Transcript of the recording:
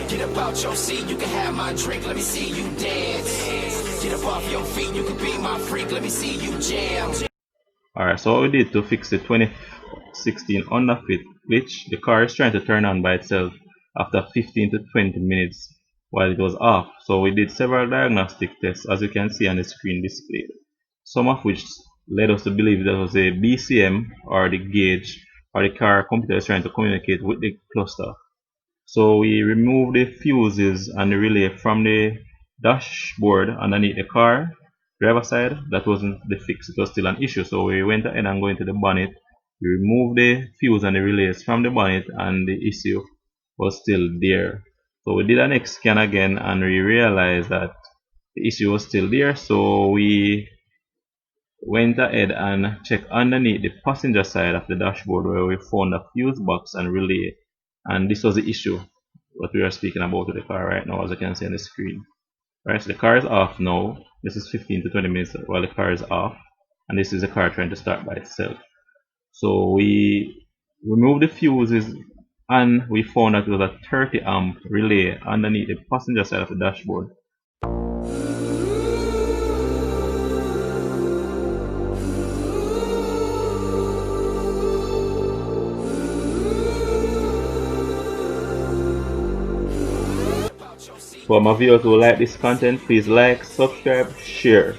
Get up out your seat, you can have my drink, let me see you dance. Get up off your feet, you can be my freak, let me see you jam. Alright, so what we did to fix the 2016 underfit glitch, the car is trying to turn on by itself after 15 to 20 minutes while it was off. So we did several diagnostic tests, as you can see on the screen displayed, some of which led us to believe that was a BCM or the gauge or the car computer is trying to communicate with the cluster. So we removed the fuses and the relay from the dashboard underneath the car driver side. That wasn't the fix, it was still an issue. So we went ahead and go into the bonnet. We removed the fuse and the relays from the bonnet, and the issue was still there. So we did an X scan again and we realized that the issue was still there. So we went ahead and checked underneath the passenger side of the dashboard, where we found a fuse box and relay, and this was the issue what we are speaking about with the car right now, as you can see on the screen. Right, so the car is off now. This is 15 to 20 minutes while the car is off, and this is the car trying to start by itself. So we removed the fuses and we found that it was a 30 amp relay underneath the passenger side of the dashboard. For my viewers who like this content, please like, subscribe, share.